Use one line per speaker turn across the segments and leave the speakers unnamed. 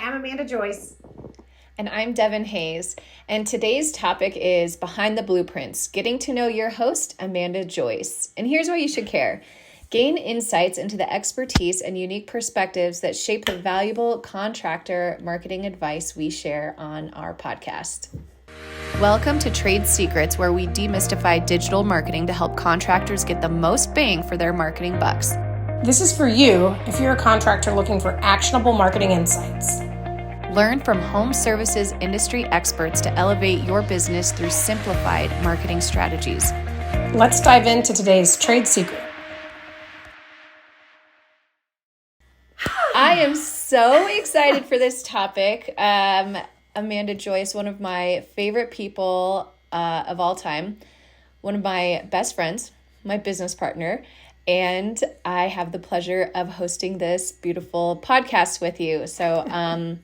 I'm Amanda Joyce.
And I'm Devin Hayes. And today's topic is Behind the Blueprints, getting to know your host, Amanda Joyce. And here's why you should care. Gain insights into the expertise and unique perspectives that shape the valuable contractor marketing advice we share on our podcast. Welcome to Trade Secrets, where we demystify digital marketing to help contractors get the most bang for their marketing bucks.
This is for you if you're a contractor looking for actionable marketing insights.
Learn from home services industry experts to elevate your business through simplified marketing strategies.
Let's dive into today's trade secret.
I am so excited for this topic. Amanda Joyce, one of my favorite people of all time, one of my best friends, my business partner, and I have the pleasure of hosting this beautiful podcast with you. So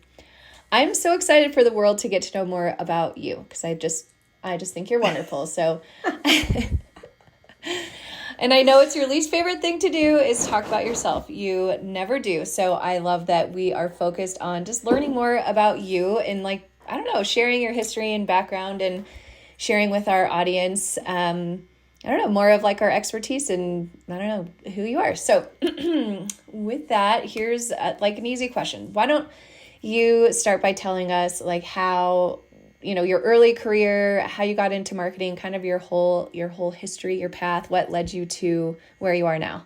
I'm so excited for the world to get to know more about you because I just think you're wonderful. So, and I know it's your least favorite thing to do is talk about yourself. You never do. So I love that we are focused on just learning more about you and sharing your history and background and sharing with our audience, more of like our expertise and who you are. So with that, here's an easy question. Why don't you start by telling us like how, your early career, how you got into marketing, kind of your whole history, your path, what led you to where you are now?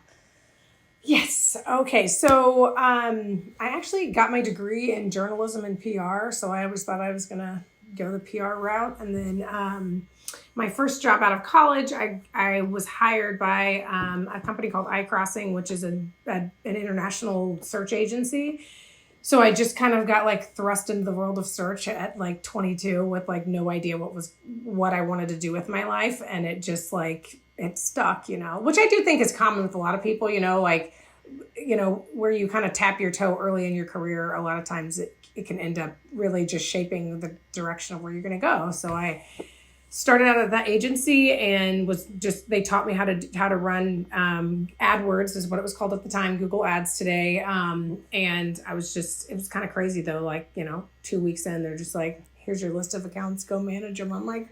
Yes. Okay. So I actually got my degree in journalism and PR. So I always thought I was going to go the PR route. And then my first job out of college, I was hired by a company called iCrossing, which is an international search agency. So I just kind of got thrust into the world of search at 22 with no idea what I wanted to do with my life. And it just it stuck, which I do think is common with a lot of people, where you kind of tap your toe early in your career. A lot of times it can end up really just shaping the direction of where you're going to go. So I started out at that agency and they taught me how to run AdWords is what it was called at the time, Google Ads today. And it was kind of crazy though. 2 weeks in, they're just like, here's your list of accounts, go manage them. I'm like,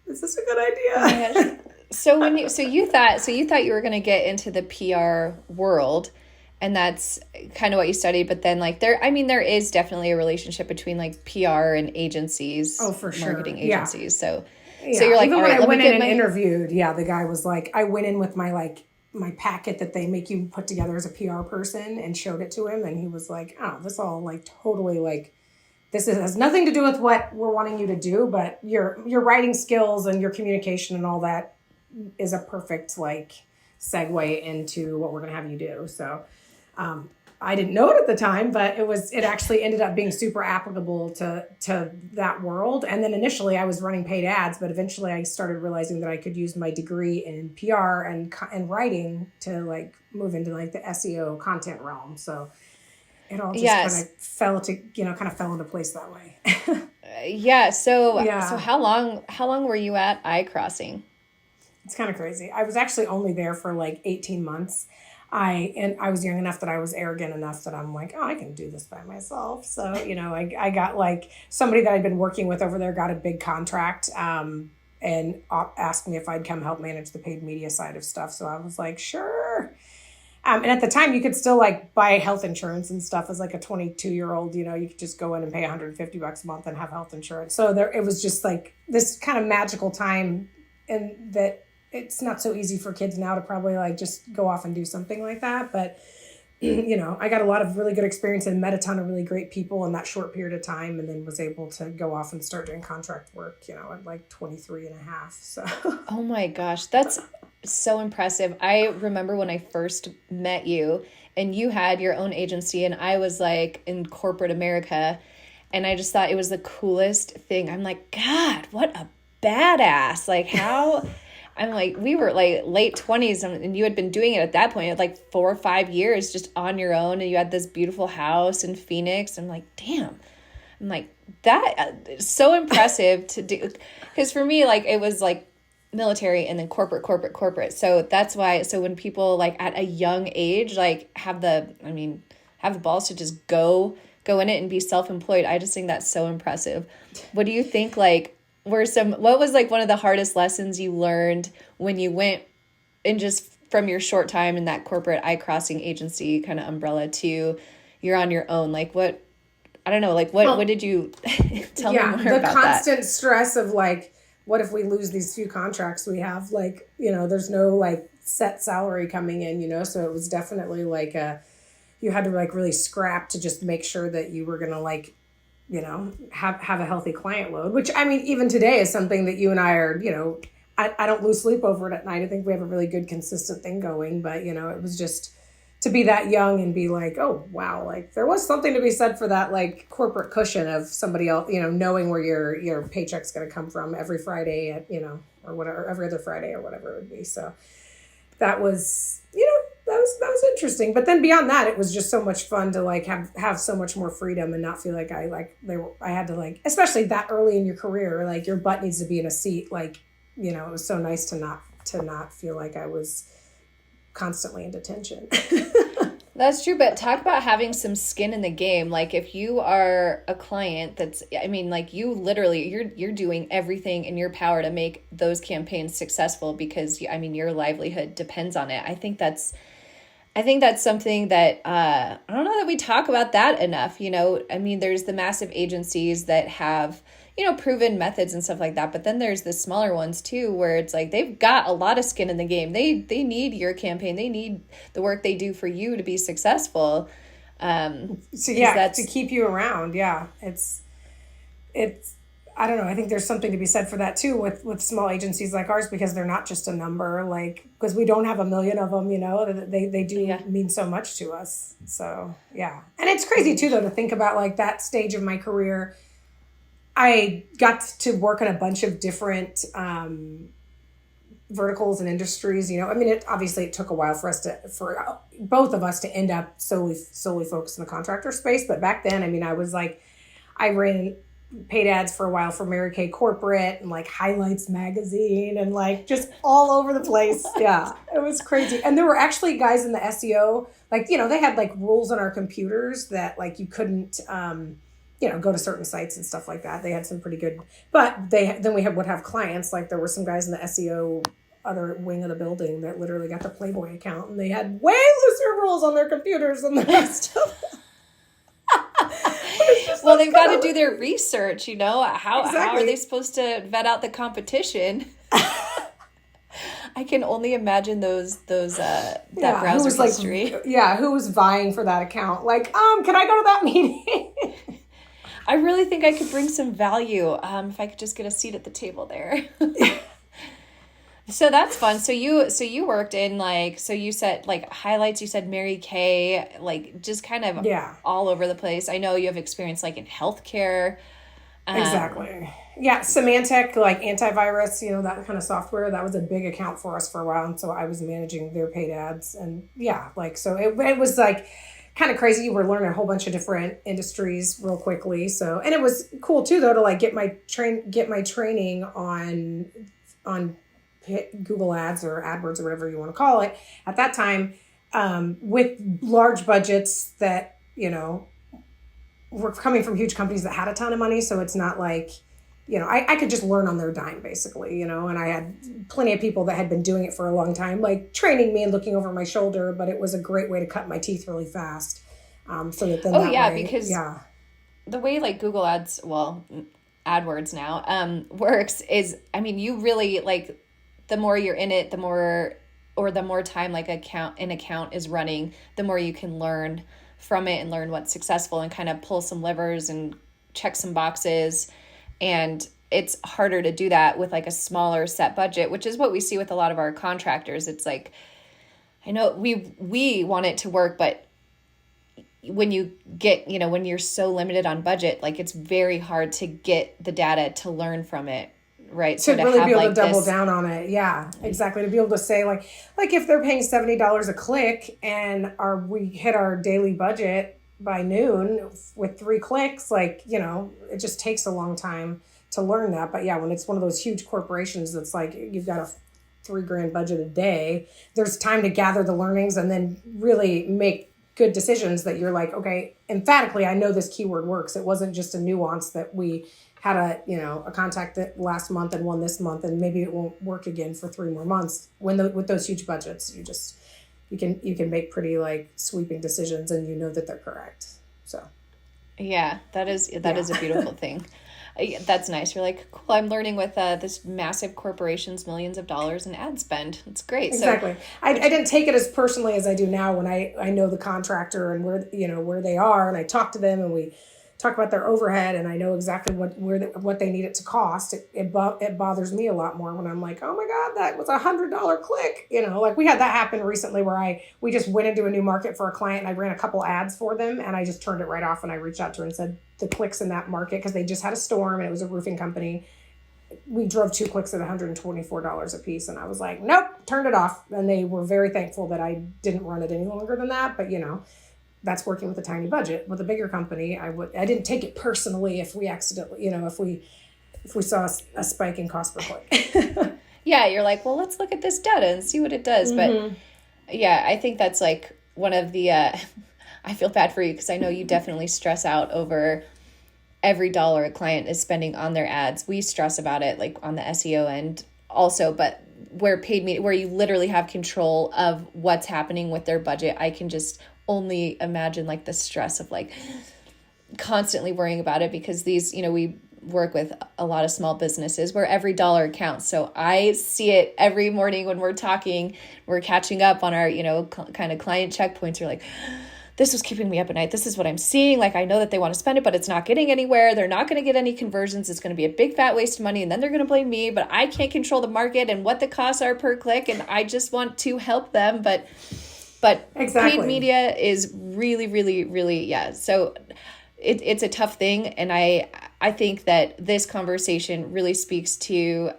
is this a good idea?
So you thought you were going to get into the PR world, and that's kind of what you studied. But then there is definitely a relationship between PR and agencies.
Oh, for sure.
Marketing agencies.
Yeah.
So you're like,
even
all
when
right,
I went in and
my...
interviewed, the guy was like, I went in with my packet that they make you put together as a PR person and showed it to him. And he was like, oh, this all totally has nothing to do with what we're wanting you to do, but your writing skills and your communication and all that is a perfect segue into what we're going to have you do. So, I didn't know it at the time, but it actually ended up being super applicable to that world. And then initially I was running paid ads, but eventually I started realizing that I could use my degree in PR and writing to move into the SEO content realm. So it all just kind of fell into place that way.
So how long were you at iCrossing?
It's kind of crazy. I was actually only there for 18 months. I was young enough that I was arrogant enough that I'm like, oh, I can do this by myself. So, I got somebody that I'd been working with over there got a big contract and asked me if I'd come help manage the paid media side of stuff. So I was like, sure. And at the time you could still buy health insurance and stuff as a 22-year-old, you could just go in and pay $150 a month and have health insurance. So it was just this kind of magical time, and that it's not so easy for kids now to probably just go off and do something like that. But, I got a lot of really good experience and met a ton of really great people in that short period of time, and then was able to go off and start doing contract work, at 23 and a half. So.
Oh my gosh, that's so impressive. I remember when I first met you and you had your own agency and I was in corporate America, and I just thought it was the coolest thing. I'm like, God, what a badass. How... I'm we were late 20s and you had been doing it at that point at 4 or 5 years just on your own, and you had this beautiful house in Phoenix. I'm like, damn. I'm like, that is so impressive to do. Because for me, it was military and then corporate. So that's why, so when people at a young age, have the balls to just go go in it and be self-employed. I just think that's so impressive. What do you think, like, what was like one of the hardest lessons you learned when you went and just from your short time in that corporate eye-crossing agency kind of umbrella to you're on your own? Like what did you tell me more about that?
The constant stress of like, what if we lose these few contracts we have? Like, there's no like set salary coming in, so it was definitely like you had to like really scrap to just make sure that you were going to like, have a healthy client load, which I mean, even today is something that you and I are, I don't lose sleep over it at night. I think we have a really good consistent thing going, but it was just to be that young and be like, oh, wow. Like there was something to be said for that, like corporate cushion of somebody else, knowing where your paycheck's going to come from every Friday at, or whatever, every other Friday or whatever it would be. So that was, that was interesting. But then beyond that, it was just so much fun to like have so much more freedom and not feel like I had to like, especially that early in your career, like your butt needs to be in a seat. Like, it was so nice to not feel like I was constantly in detention.
That's true, but talk about having some skin in the game. Like if you are a client like you literally, you're doing everything in your power to make those campaigns successful because your livelihood depends on it. I think that's something that, I don't know that we talk about that enough. There's the massive agencies that have, proven methods and stuff like that. But then there's the smaller ones too, where it's like, they've got a lot of skin in the game. They need your campaign. They need the work they do for you to be successful.
To keep you around. Yeah. It's, I don't know. I think there's something to be said for that too with small agencies like ours, because they're not just a number, like, because we don't have a million of them, they do mean so much to us. So, yeah. And it's crazy too, though, to think about like that stage of my career. I got to work in a bunch of different verticals and industries. It took a while for both of us to end up solely focused in the contractor space. But back then, I was like, I ran paid ads for a while for Mary Kay Corporate and like Highlights magazine and like just all over the place. Yeah, it was crazy. And there were actually guys in the SEO, like, they had like rules on our computers that like you couldn't, go to certain sites and stuff like that. They had some pretty good, but would have clients. Like there were some guys in the SEO other wing of the building that literally got the Playboy account and they had way looser rules on their computers than the rest of them.
Well, they've got to do their research, How are they supposed to vet out the competition? I can only imagine that browser history.
Who was vying for that account? Like, can I go to that meeting?
I really think I could bring some value if I could just get a seat at the table there. So that's fun. So you worked in you said like Highlights, you said Mary Kay, like just kind of all over the place. I know you have experience like in healthcare.
Exactly. Yeah. Symantec, like antivirus, that kind of software, that was a big account for us for a while. And so I was managing their paid ads and so it was like kind of crazy. You were learning a whole bunch of different industries real quickly. So, and it was cool too, though, to like get my training on Google Ads or AdWords or whatever you want to call it at that time, with large budgets that, were coming from huge companies that had a ton of money. So it's not like, I could just learn on their dime basically, and I had plenty of people that had been doing it for a long time, like training me and looking over my shoulder, but it was a great way to cut my teeth really fast.
Because the way like Google Ads, AdWords now, works is, you really like, the more you're in it, the more time like an account is running, the more you can learn from it and learn what's successful and kind of pull some levers and check some boxes. And it's harder to do that with like a smaller set budget, which is what we see with a lot of our contractors. It's like, I know we want it to work, but when you get, when you're so limited on budget, like it's very hard to get the data to learn from it. Right.
To really be able to double down on it. Yeah, exactly. To be able to say like if they're paying $70 a click and we hit our daily budget by noon with 3 clicks, like, it just takes a long time to learn that. But yeah, when it's one of those huge corporations that's like, you've got a $3,000 budget a day, there's time to gather the learnings and then really make good decisions that you're like, okay, emphatically, I know this keyword works. It wasn't just a nuance that we had a contact that last month and one this month, and maybe it won't work again for 3 more months. With those huge budgets, you can make pretty like sweeping decisions, and you know that they're correct. So
yeah, that is a beautiful thing. That's nice. You're like, cool, I'm learning with this massive corporation's millions of dollars in ad spend. It's great.
Exactly. So, I didn't take it as personally as I do now when I know the contractor and where they are, and I talk to them and we talk about their overhead, and I know exactly what they need it to cost. It bothers me a lot more when I'm like, oh my God, that was $100 click. Like we had that happen recently where we just went into a new market for a client and I ran a couple ads for them and I just turned it right off, and I reached out to her and said the clicks in that market, because they just had a storm and it was a roofing company. We drove 2 clicks at $124 a piece, and I was like, nope, turned it off. And they were very thankful that I didn't run it any longer than that. But that's working with a tiny budget. With a bigger company, I didn't take it personally if we accidentally, if we saw a spike in cost per click.
Yeah, you're like, well, let's look at this data and see what it does. But yeah, I think that's like one of the, I feel bad for you because I know you definitely stress out over every dollar a client is spending on their ads. We stress about it like on the SEO end also, but where paid media, where you literally have control of what's happening with their budget, I can just only imagine like the stress of like constantly worrying about it, because these, we work with a lot of small businesses where every dollar counts. So I see it every morning when we're talking, we're catching up on our, kind of client checkpoints. You're like, this was keeping me up at night. This is what I'm seeing. Like, I know that they want to spend it, but it's not getting anywhere. They're not going to get any conversions. It's going to be a big fat waste of money. And then they're going to blame me, but I can't control the market and what the costs are per click. And I just want to help them. But exactly. Paid media is really, really, really, yeah. So it's a tough thing. And I think that this conversation really speaks to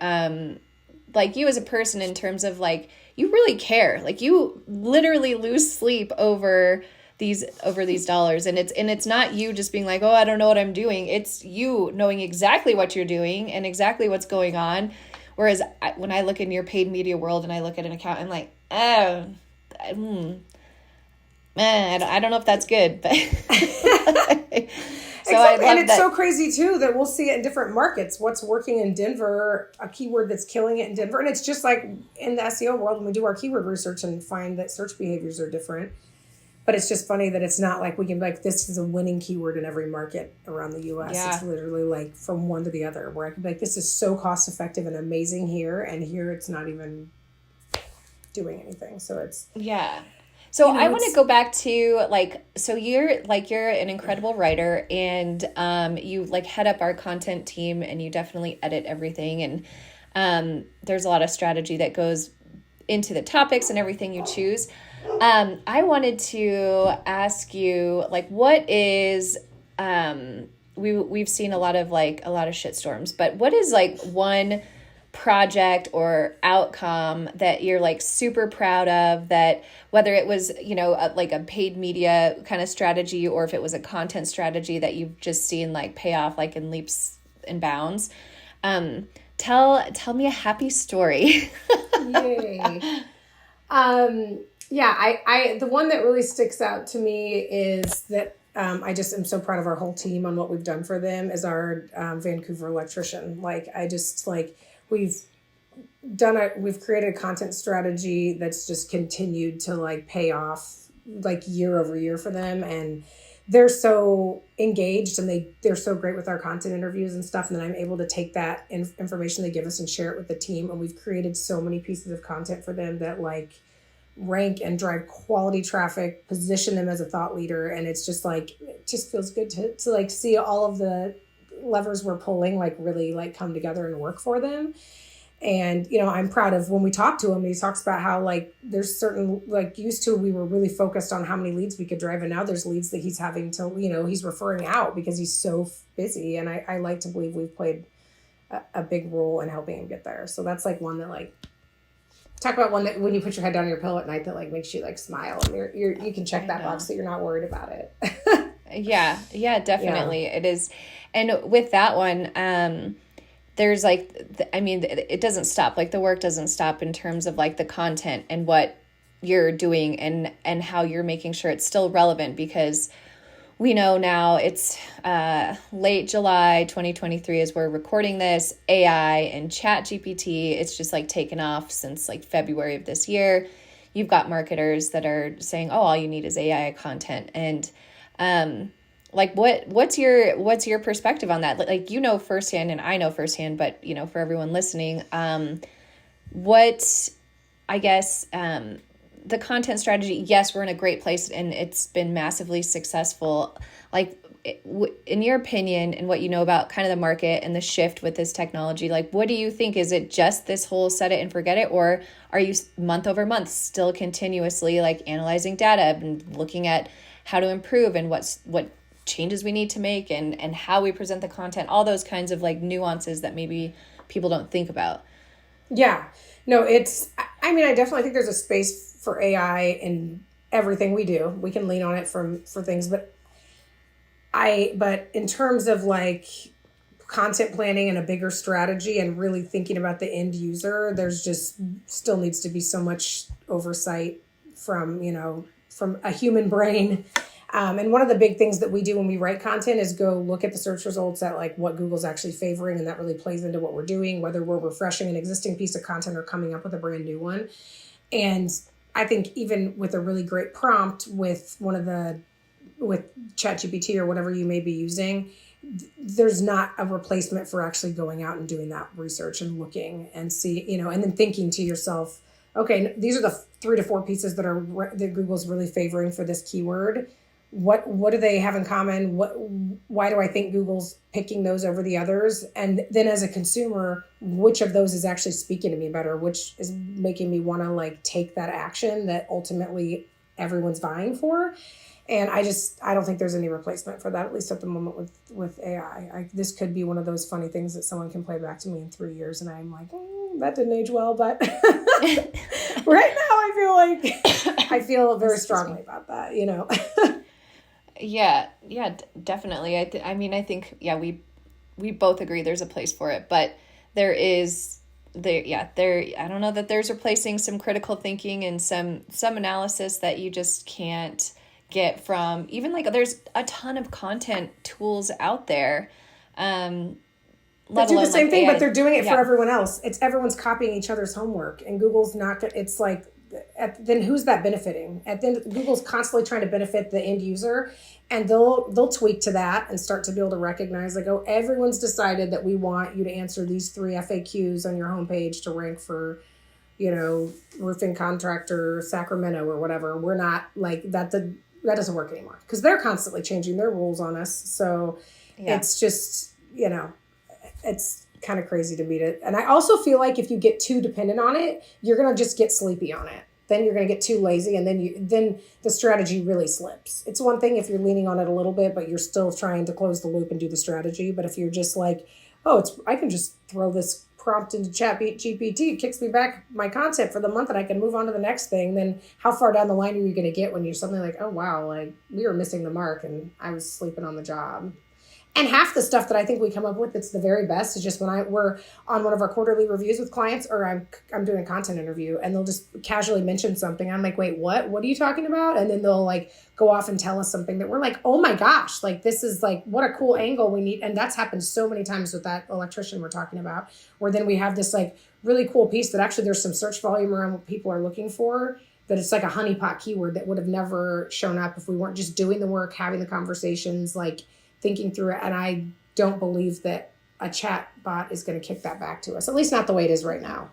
like you as a person, in terms of like, you really care. Like you literally lose sleep over these dollars. And it's not you just being like, oh, I don't know what I'm doing. It's you knowing exactly what you're doing and exactly what's going on. Whereas when I look in your paid media world and I look at an account, I'm like, I don't know if that's good, but
so exactly. And it's so crazy too that we'll see it in different markets. What's working in Denver, a keyword that's killing it in Denver. And it's just like in the SEO world, when we do our keyword research and find that search behaviors are different. But it's just funny that it's not like we can like, this is a winning keyword in every market around the US. Yeah. It's literally like from one to the other, where I can be like, this is so cost effective and amazing here. And here it's not even doing anything. So it's,
yeah. So I want to go back to like, so you're an incredible writer, and you like head up our content team, and you definitely edit everything. And there's a lot of strategy that goes into the topics and everything you choose. I wanted to ask you, like, what is, we've seen a lot of shitstorms, but what is like one project or outcome that you're like super proud of, that whether it was, like a paid media kind of strategy, or if it was a content strategy that you've just seen like pay off like in leaps and bounds. Tell me a happy story.
Yay. Yeah, I the one that really sticks out to me is that I just am so proud of our whole team on what we've done for them, is our Vancouver electrician. Like, I just like, we've created a content strategy that's just continued to like pay off like year over year for them. And they're so engaged, and they're so great with our content interviews and stuff. And then I'm able to take that information they give us and share it with the team. And we've created so many pieces of content for them that like rank and drive quality traffic, position them as a thought leader. And it's just like, it just feels good to like see all of the levers we're pulling like really like come together and work for them. And, I'm proud of when we talk to him, he talks about how like there's certain, like used to, we were really focused on how many leads we could drive. And now there's leads that he's having to, he's referring out because he's so busy. And I like to believe we've played a big role in helping him get there. So that's like one that like, talk about one that when you put your head down on your pillow at night that like makes you like smile, and you can check that box that you're not worried about it.
Yeah, definitely. Yeah. It is. And with that one, there's like, it doesn't stop. Like the work doesn't stop in terms of like the content and what you're doing and how you're making sure it's still relevant, because we know now it's late July 2023 as we're recording this. AI and chat GPT, it's just like taken off since like February of this year. You've got marketers that are saying, oh, all you need is AI content. And like what's your perspective on that? Like, you know firsthand and I know firsthand, but you know, for everyone listening, what I guess the content strategy, yes, we're in a great place and it's been massively successful. Like, in your opinion and what you know about kind of the market and the shift with this technology, like, what do you think? Is it just this whole set it and forget it? Or are you month over month still continuously like analyzing data and looking at how to improve and what changes we need to make and how we present the content, all those kinds of like nuances that maybe people don't think about?
Yeah, no, I mean, I definitely think there's a space for AI in everything we do. We can lean on it for things, but in terms of like content planning and a bigger strategy and really thinking about the end user, there's just still needs to be so much oversight from a human brain. And one of the big things that we do when we write content is go look at the search results at like what Google's actually favoring. And that really plays into what we're doing, whether we're refreshing an existing piece of content or coming up with a brand new one. And I think even with a really great prompt with ChatGPT or whatever you may be using, there's not a replacement for actually going out and doing that research and looking and see, and then thinking to yourself, okay, these are the 3 to 4 pieces that Google's really favoring for this keyword. What do they have in common? Why do I think Google's picking those over the others? And then as a consumer, which of those is actually speaking to me better? Which is making me want to like take that action that ultimately everyone's vying for? And I don't think there's any replacement for that, at least at the moment with AI. This could be one of those funny things that someone can play back to me in 3 years. And I'm like, that didn't age well. But right now I feel very strongly about that,
Yeah, definitely. I mean, I think, yeah, we both agree there's a place for it, but I don't know that there's replacing some critical thinking and some analysis that you just can't get from even like, there's a ton of content tools out there.
They do the same thing, but they're doing it for everyone else. It's everyone's copying each other's homework, and Google's not. It's like, then who's that benefiting? Google's constantly trying to benefit the end user, and they'll tweak to that and start to be able to recognize like, oh, everyone's decided that we want you to answer these 3 FAQs on your homepage to rank for, roofing contractor Sacramento or whatever. We're not like that. That doesn't work anymore because they're constantly changing their rules on us. So It's just, it's kind of crazy to me and I also feel like if you get too dependent on it, you're going to just get sleepy on it. Then you're going to get too lazy, and then the strategy really slips. It's one thing if you're leaning on it a little bit, but you're still trying to close the loop and do the strategy. But if you're just like, I can just throw this prompt into chat GPT, it kicks me back my content for the month and I can move on to the next thing, then how far down the line are you going to get when you're suddenly like, oh wow, like we were missing the mark and I was sleeping on the job. And half the stuff that I think we come up with that's the very best is just when we're on one of our quarterly reviews with clients, or I'm doing a content interview, and they'll just casually mention something. I'm like, wait, what? What are you talking about? And then they'll like go off and tell us something that we're like, oh my gosh, like this is like, what a cool angle we need. And that's happened so many times with that electrician we're talking about, where then we have this like really cool piece that actually there's some search volume around what people are looking for, that it's like a honeypot keyword that would have never shown up if we weren't just doing the work, having the conversations, like thinking through it. And I don't believe that a chat bot is going to kick that back to us, at least not the way it is right now.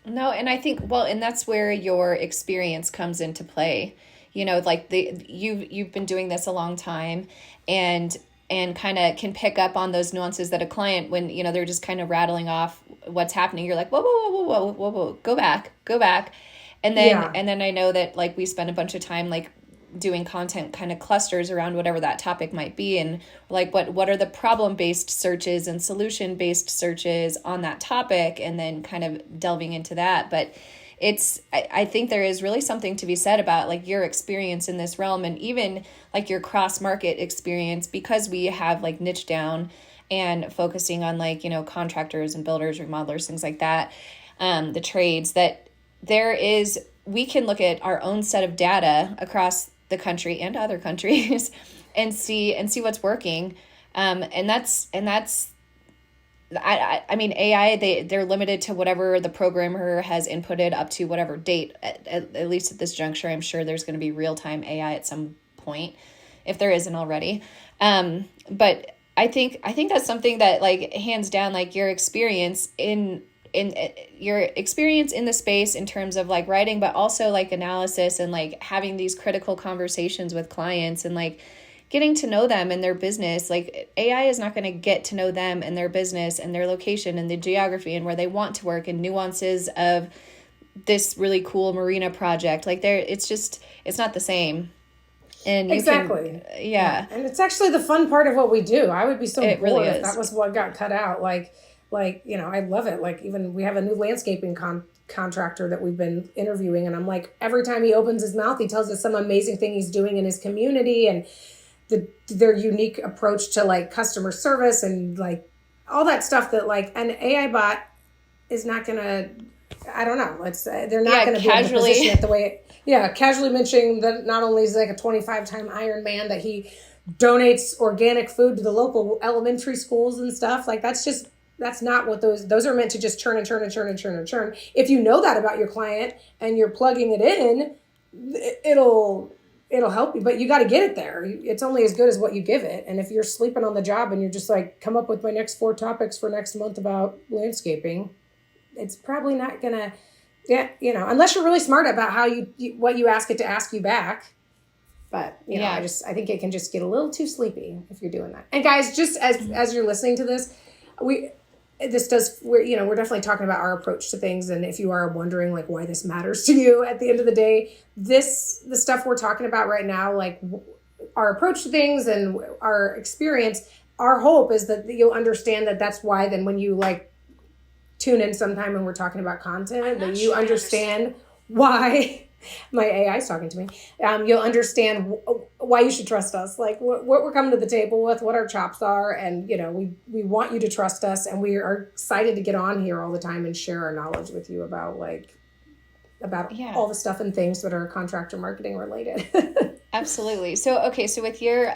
No, and I think, and that's where your experience comes into play. Like you've been doing this a long time, and kind of can pick up on those nuances that a client, when they're just kind of rattling off what's happening, you're like, whoa, go back, and then I know that like we spend a bunch of time like doing content kind of clusters around whatever that topic might be, and like what are the problem-based searches and solution-based searches on that topic, and then kind of delving into that. But I think there is really something to be said about like your experience in this realm, and even like your cross-market experience, because we have like niche down and focusing on like, contractors and builders, remodelers, things like that, the trades, that there is we can look at our own set of data across the country and other countries and see what's working. And that's I mean, AI, they're limited to whatever the programmer has inputted up to whatever date, at least at this juncture. I'm sure there's going to be real-time AI at some point, if there isn't already. But I think that's something that, like, hands down, like, your experience in the space in terms of like writing, but also like analysis and like having these critical conversations with clients and like getting to know them and their business. Like, AI is not going to get to know them and their business and their location and the geography and where they want to work and nuances of this really cool marina project. Like, it's not the same. And
exactly.
Yeah.
And it's actually the fun part of what we do. I would be so bored
really
if that was what got cut out. Like, I love it. Like, even we have a new landscaping contractor that we've been interviewing, and I'm like, every time he opens his mouth, he tells us some amazing thing he's doing in his community and their unique approach to like customer service and like all that stuff that like an AI bot is not gonna. I don't know. They're not going to be able to position it the way. Casually mentioning that not only is like a 25-time Iron Man, that he donates organic food to the local elementary schools and stuff. Like, that's not what those are meant to just churn and churn and churn and churn and churn. If you know that about your client and you're plugging it in, it'll help you, but you got to get it there. It's only as good as what you give it. And if you're sleeping on the job and you're just like, come up with my next 4 topics for next month about landscaping, it's probably not gonna, unless you're really smart about how what you ask it to ask you back. But I think it can just get a little too sleepy if you're doing that. And guys, just as you're listening to this, we're definitely talking about our approach to things. And if you are wondering like why this matters to you at the end of the day, the stuff we're talking about right now, like our approach to things and our experience, our hope is that you'll understand that that's why then when you like tune in sometime when we're talking about content, that you understand why my AI is talking to me. You'll understand why you should trust us, like what we're coming to the table with, what our chops are. And, we want you to trust us, and we are excited to get on here all the time and share our knowledge with you about all the stuff and things that are contractor marketing related.
Absolutely. So with your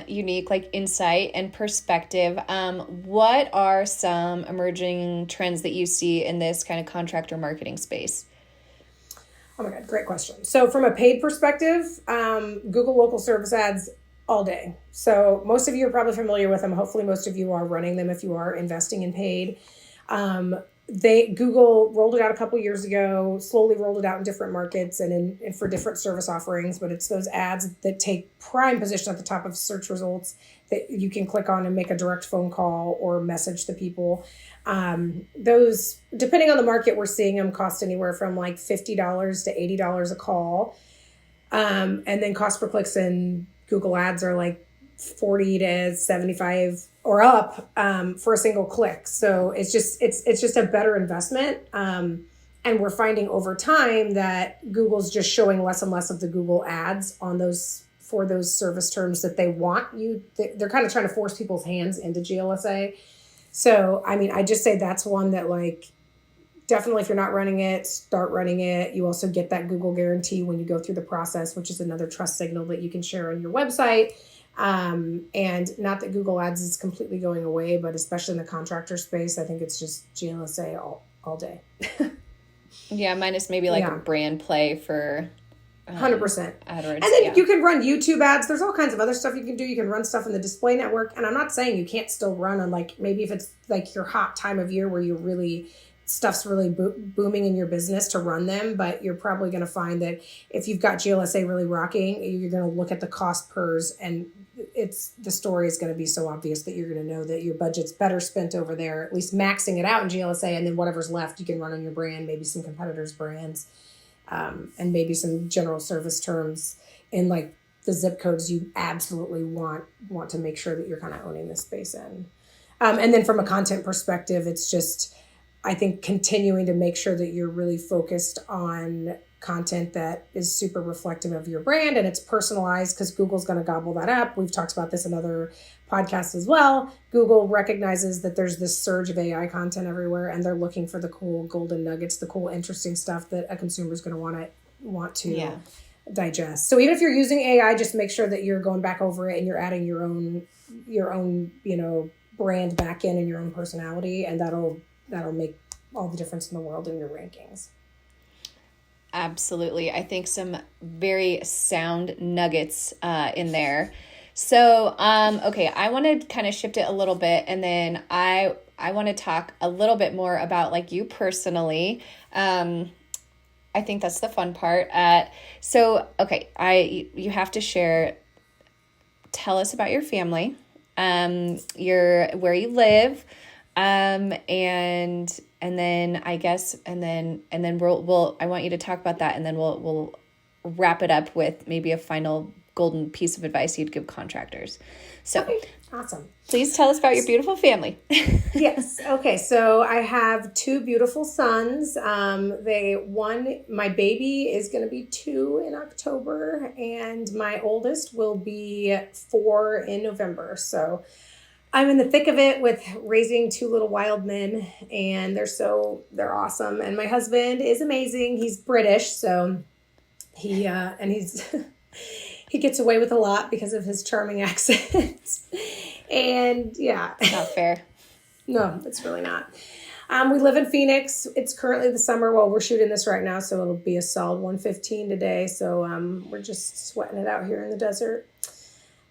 unique like insight and perspective, what are some emerging trends that you see in this kind of contractor marketing space?
Oh my God, great question. So from a paid perspective, Google local service ads all day. So most of you are probably familiar with them. Hopefully most of you are running them if you are investing in paid. Google rolled it out a couple years ago, slowly rolled it out in different markets and for different service offerings, but it's those ads that take prime position at the top of search results that you can click on and make a direct phone call or message the people. Those, depending on the market, we're seeing them cost anywhere from like $50 to $80 a call. And then cost per clicks in Google ads are like 40 to 75 or up for a single click. So it's just a better investment. And we're finding over time that Google's just showing less and less of the Google ads on for those service terms that they want you. They're kind of trying to force people's hands into GLSA. So, I mean, I just say that's one that like, definitely if you're not running it, start running it. You also get that Google guarantee when you go through the process, which is another trust signal that you can share on your website. And not that Google Ads is completely going away, but especially in the contractor space, I think it's just GLSA all day.
Yeah, minus maybe like a brand play for
100%.
AdWords.
And then you can run YouTube ads. There's all kinds of other stuff you can do. You can run stuff in the display network. And I'm not saying you can't still run on like, maybe if it's like your hot time of year where stuff's really booming in your business to run them, but you're probably going to find that if you've got GLSA really rocking, you're going to look at the cost pers, and the story is going to be so obvious that you're going to know that your budget's better spent over there, at least maxing it out in GLSA, and then whatever's left you can run on your brand, maybe some competitors' brands, and maybe some general service terms in like the zip codes you absolutely want to make sure that you're kind of owning this space in. And then from a content perspective, it's just, I think, continuing to make sure that you're really focused on content that is super reflective of your brand and it's personalized, because Google's going to gobble that up. We've talked about this in other podcasts as well. Google recognizes that there's this surge of AI content everywhere, and they're looking for the cool golden nuggets, the cool, interesting stuff that a consumer is going to want to want to
Yeah.
digest. So even if you're using AI, just make sure that you're going back over it and you're adding your own, brand back in and your own personality, and that'll make all the difference in the world in your rankings.
Absolutely. I think some very sound nuggets in there. So, okay, I want to kind of shift it a little bit, and then I want to talk a little bit more about like you personally. I think that's the fun part. So, okay, you have to share. Tell us about your family, where you live, and then I guess and then we'll I want you to talk about that, and then we'll wrap it up with maybe a final golden piece of advice you'd give contractors. So
okay. Awesome.
Please tell us about your beautiful family.
Yes. Okay. So I have two beautiful sons. My baby is going to be 2 in October, and my oldest will be 4 in November. So I'm in the thick of it with raising 2 little wild men, and they're awesome. And my husband is amazing. He's British, so he's he gets away with a lot because of his charming accent. And yeah.
Not fair.
No, it's really not. We live in Phoenix. It's currently the summer. Well, we're shooting this right now, so it'll be a solid 115 today. So we're just sweating it out here in the desert.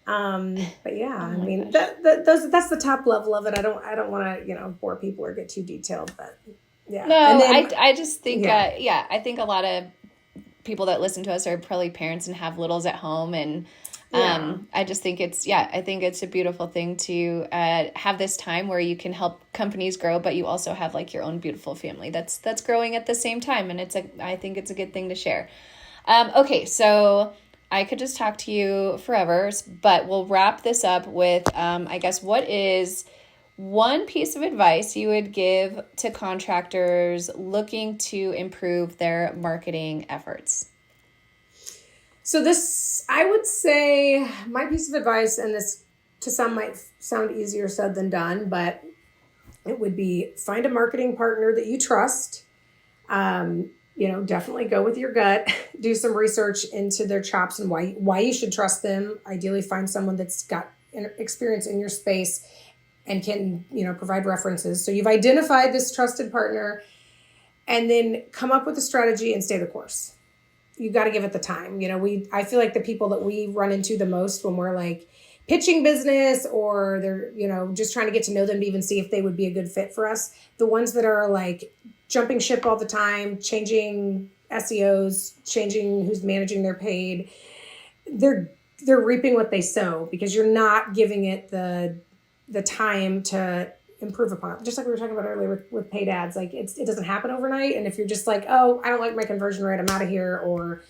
But yeah, I mean, that's the top level of it. I don't want to, bore people or get too detailed, but yeah.
No,
and then,
I just think, I think a lot of people that listen to us are probably parents and have littles at home, and I just think I think it's a beautiful thing to have this time where you can help companies grow, but you also have like your own beautiful family that's growing at the same time, and I think it's a good thing to share. Okay, so I could just talk to you forever, but we'll wrap this up with I guess, what is one piece of advice you would give to contractors looking to improve their marketing efforts?
So I would say my piece of advice, and this to some might sound easier said than done, but it would be find a marketing partner that you trust. Definitely go with your gut, do some research into their chops and why you should trust them. Ideally find someone that's got experience in your space and can, provide references. So you've identified this trusted partner, and then come up with a strategy and stay the course. You got to give it the time. I feel like the people that we run into the most when we're like pitching business, or they're, just trying to get to know them to even see if they would be a good fit for us. The ones that are like jumping ship all the time, changing SEOs, changing who's managing their paid, they're reaping what they sow, because you're not giving it the time to improve upon it. Just like we were talking about earlier with paid ads, like it doesn't happen overnight. And if you're just like, oh, I don't like my conversion rate, I'm out of here, or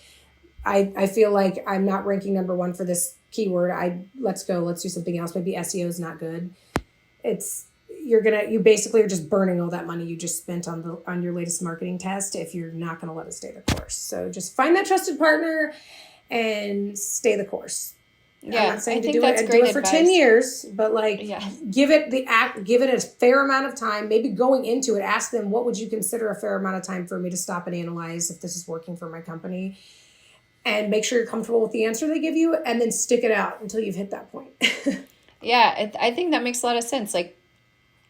I feel like I'm not ranking number 1 for this keyword, let's do something else. Maybe SEO is not good. You basically are just burning all that money you just spent on your latest marketing test if you're not going to let it stay the course. So just find that trusted partner and stay the course.
Yeah,
I'm not saying
I
to
think
do
that's
it
great
for
advice.
10 years, but give it a fair amount of time. Maybe going into it, ask them, what would you consider a fair amount of time for me to stop and analyze if this is working for my company? And make sure you're comfortable with the answer they give you, and then stick it out until you've hit that point.
Yeah, I think that makes a lot of sense. Like,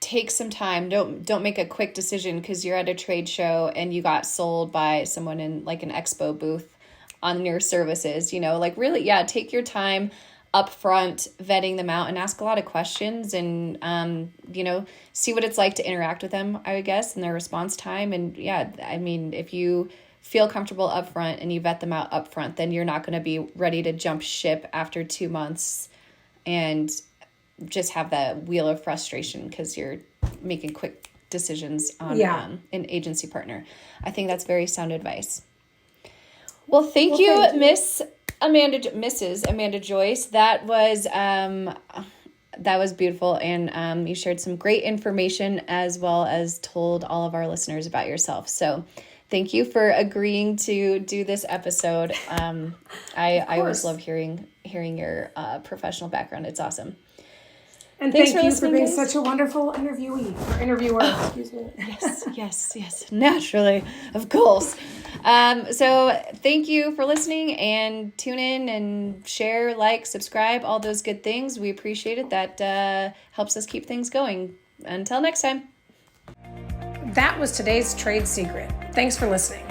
take some time. Don't make a quick decision because you're at a trade show and you got sold by someone in like an expo booth on your services. Really, take your time up front, vetting them out, and ask a lot of questions, and see what it's like to interact with them, I would guess, and their response time. And if you feel comfortable up front and you vet them out up front, then you're not going to be ready to jump ship after 2 months and just have that wheel of frustration because you're making quick decisions on an agency partner. I think that's very sound advice. Well, thank you, Mrs. Amanda Joyce. That was beautiful, and you shared some great information as well as told all of our listeners about yourself. So thank you for agreeing to do this episode. I always love hearing your professional background. It's awesome.
And thank you for being such a wonderful interviewer. Excuse me.
Yes, naturally, of course. So thank you for listening, and tune in and share, like, subscribe, all those good things. We appreciate it. That helps us keep things going. Until next time.
That was today's trade secret. Thanks for listening.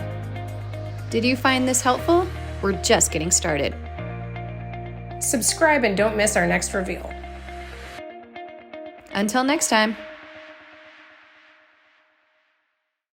Did you find this helpful? We're just getting started.
Subscribe and don't miss our next reveal.
Until next time.